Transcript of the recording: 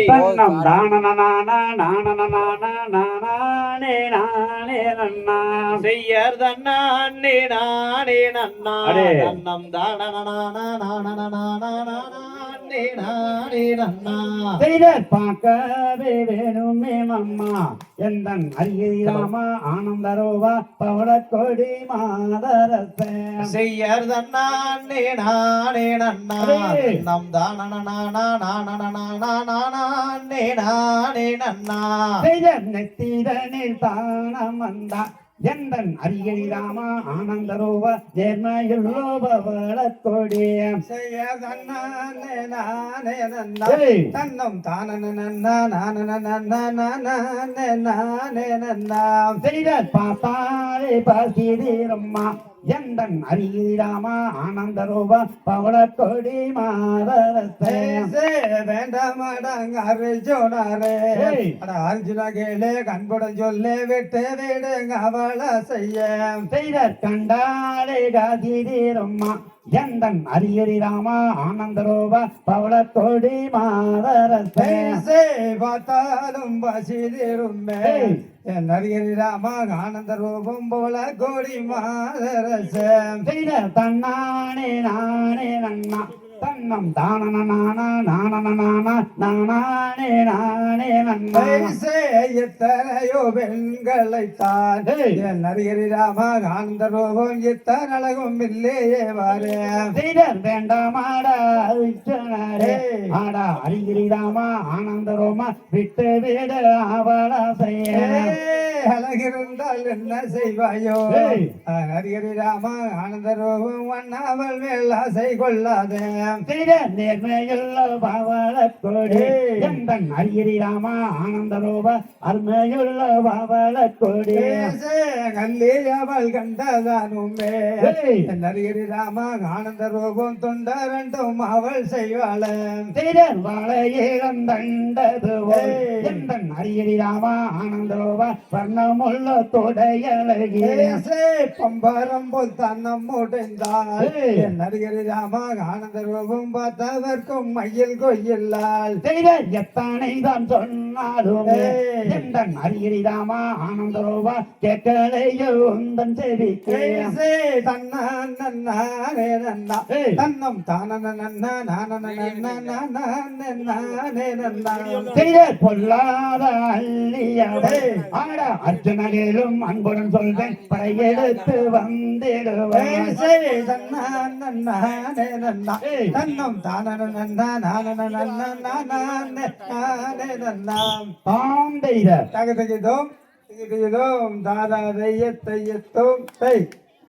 தன்னம் தானே நன்னா செய்யர் தன்னானே நானே நன்னா தன்னம் தானே நானே நன்னா செய்த பார்க்கவே வேணுமே அம்மா எந்தன் அரியராமா ஆனந்தரோவா பவளக்கொடி மாதரச செய்யர் தன்னானே நானே நன்னா நம் தானே நானே நன்னா செய்த நெத்திதனில் தானம் வந்தா எந்தன் அரியராமா ஆனந்தரோவ நேர்மையுள்ளோபவளக்கொடிய செய்ய தன்னானே நானே நன்னா தன்னம் தானே நன்னா செய்த பாப்பாலே பாசிரம்மா எந்தன் அரியராமா ஆனந்தரோவ பவளக்கொடி மாதரசே வேண்டாமடங்க அர்ஜுனரே அர்ஜுன கேளு கண்புடன் சொல்லு விட்டு விடுங்க அவள செய்த கண்டாலே காதிரம்மா எந்தன் அரியராமா ஆனந்தரோவ பவளக்கொடி மாதரசே பார்த்தாலும் பசிதிருமே என் அரியராமா ஆனந்த ரூபம் போல கோடி மாதரசம் செய்த தன்னானே நானே நன்னா தன்னம் தானே நன்னா எத்தனையோ பெண்களைத்தான் என் அரியராமா ஆனந்த ரூபம் இத்தனை அழகும் இல்லையே வாரே வேண்டாமாடா ஆடா அரியராமா ஆனந்த ரோமா விட்டு விட அவள செய்ய அழகிருந்தால் என்ன செய்வாயோ அரியராமா ஆனந்த ரூபம் அண்ணாவல் மேல் ஆசை கொள்ளாத நேர்மையுள்ள பவளக்கொடி எந்தன் அரியராமா ஆனந்த ரூப அருமையுள்ள பவளக்கொடி கல்லியவள் கண்டதானுமே அரியராமா ஆனந்த ரூபம் தொண்டரண்டும் அவள் செய்வாள வளையிழந்தண்டது எந்தன் அரியராமா ஆனந்த ரூப வர்ணமுள்ள தொடையழகிய பம்பரம் போல் தன்னம் உடைந்தாள் அரியராமா ஆனந்த ரூபம் பார்த்தவர்க்கும் மயில் கொய்யில்லால் எத்தனை தான் சொன்னாலும் எந்தன் அரியராமா ஆனந்த ரூபா கேட்கலையோ உந்தன் செவிக்கு தன்னானே நன்னா தன்னம் தானே நன்னா பொல்லாத அள்ளியவை ஆட அர்ஜுனகிலும் அன்புடன் சொல்வேன் படையெடுத்து வந்திடுவேன் தன்னானே நன்னா தன்னம் தானே நன்னா தாம் தெய்த தகதகிதோம் தாதா தையத்தோம் தை